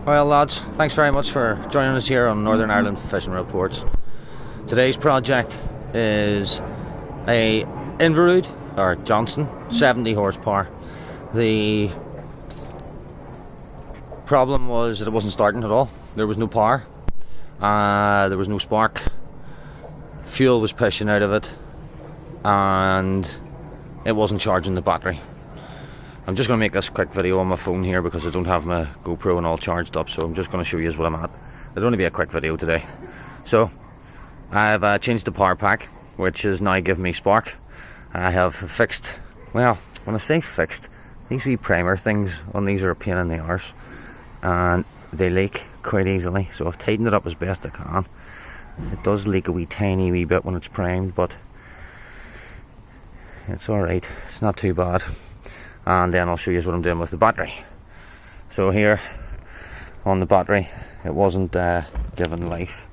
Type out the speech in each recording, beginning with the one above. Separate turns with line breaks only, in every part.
Well lads, thanks very much for joining us here on Northern Ireland Fishing Reports. Today's project is a Inverude or Johnson 70 horsepower. The problem was that it wasn't starting at all. There was no power, there was no spark, fuel was pushing out of it, and it wasn't charging the battery. I'm just going to make this quick video on my phone here because I don't have my GoPro and all charged up, so I'm just going to show you what I'm at. It'll only be a quick video today. So I've changed the power pack, which is now giving me spark. I have fixed, well, when I say fixed, these wee primer things on these are a pain in the arse and they leak quite easily, so I've tightened it up as best I can. It does leak a tiny wee bit when it's primed, but it's alright, it's not too bad. And then I'll show you what I'm doing with the battery. So here on the battery, it wasn't giving life.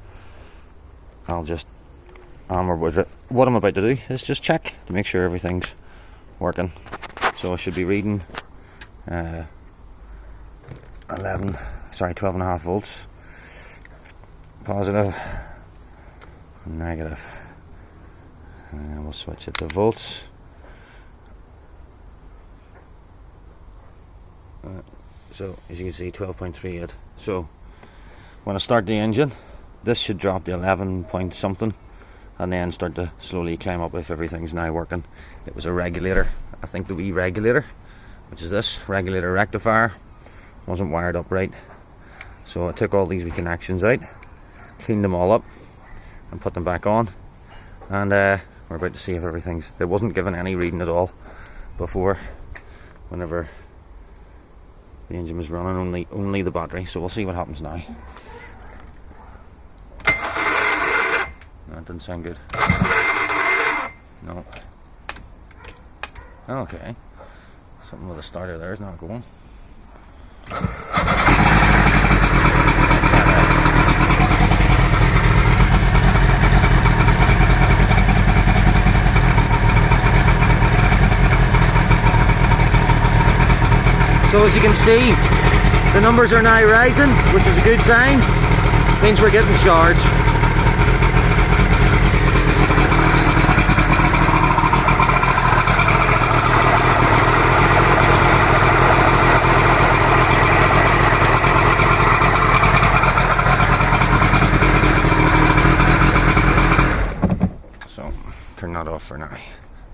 I'll just hammer with it. What I'm about to do is just check to make sure everything's working. So I should be reading 12.5 volts positive, negative. We'll switch it to volts. So as you can see, 12.38. So when I start the engine, this should drop to 11 point something and then start to slowly climb up if everything's now working. It was a regulator, I think the wee regulator, which is this regulator rectifier, wasn't wired up right. So I took all these wee connections out, cleaned them all up and put them back on, and we're about to see if everything's, it wasn't giving any reading at all before whenever the engine was running, only the battery. So we'll see what happens now. That didn't sound good. No. Okay. Something with the starter there is not going. So as you can see, the numbers are now rising, which is a good sign. Means we're getting charged. So turn that off for now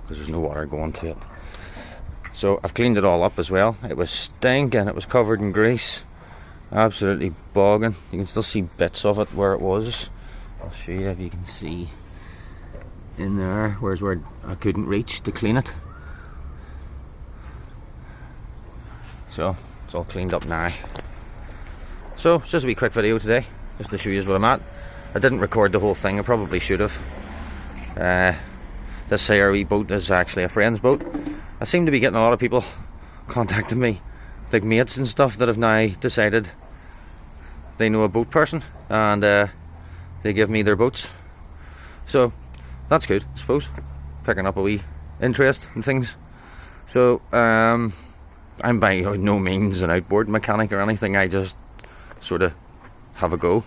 because there's no water going to it. So I've cleaned it all up as well. It was stinking, it was covered in grease, absolutely bogging. You can still see bits of it where it was. I'll show you if you can see in there, where's where I couldn't reach to clean it. So it's all cleaned up now. So it's just a wee quick video today, just to show you what I'm at. I didn't record the whole thing, I probably should have. This here wee boat is actually a friend's boat. I seem to be getting a lot of people contacting me, like mates and stuff, that have now decided they know a boat person and they give me their boats. So that's good, I suppose, picking up a wee interest in things. So I'm by no means an outboard mechanic or anything, I just sort of have a go.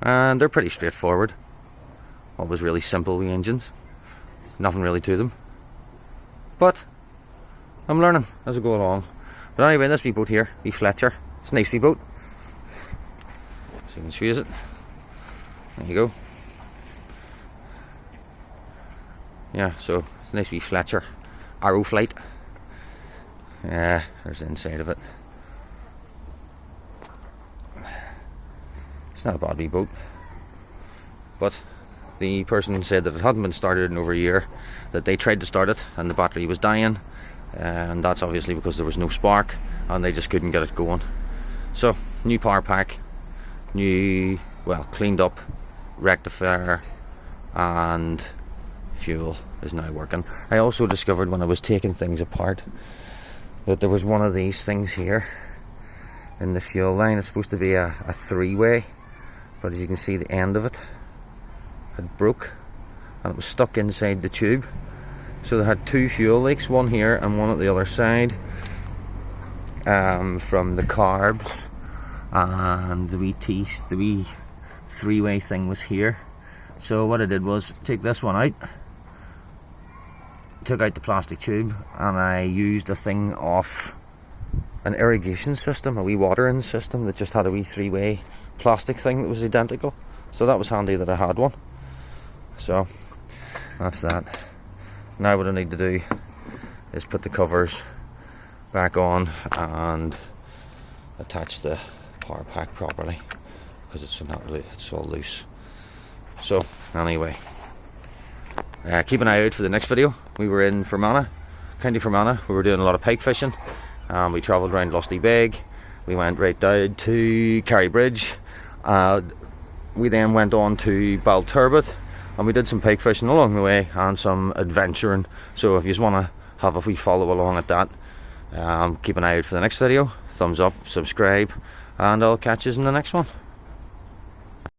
And they're pretty straightforward, always really simple wee engines, nothing really to them. But I'm learning as I go along. But anyway, this wee boat here, wee Fletcher, it's a nice wee boat. So you can choose it. There you go. Yeah, so it's a nice wee Fletcher Arrow Flight. Yeah, there's the inside of it. It's not a bad wee boat. But the person said that it hadn't been started in over a year, that they tried to start it and the battery was dying, and that's obviously because there was no spark and they just couldn't get it going. So new power pack, new, well, cleaned up rectifier, and fuel is now working. I also discovered when I was taking things apart that there was one of these things here in the fuel line. It's supposed to be a three-way, but as you can see, the end of it had broke and it was stuck inside the tube. So they had two fuel leaks, one here and one at the other side, from the carbs and the wee three-way thing was here. So what I did was take this one out, took out the plastic tube, and I used a thing off an irrigation system, a wee watering system that just had a wee three-way plastic thing that was identical. So that was handy that I had one. So that's that. Now what I need to do is put the covers back on and attach the power pack properly, because it's all loose. So anyway, keep an eye out for the next video. We were in Fermanagh, County Fermanagh. We were doing a lot of pike fishing. We travelled around Lusty Beg. We went right down to Kerry Bridge. We then went on to Balturbot, and we did some pike fishing along the way and some adventuring. So if you want to have a wee follow along at that, keep an eye out for the next video. Thumbs up, subscribe, and I'll catch you in the next one.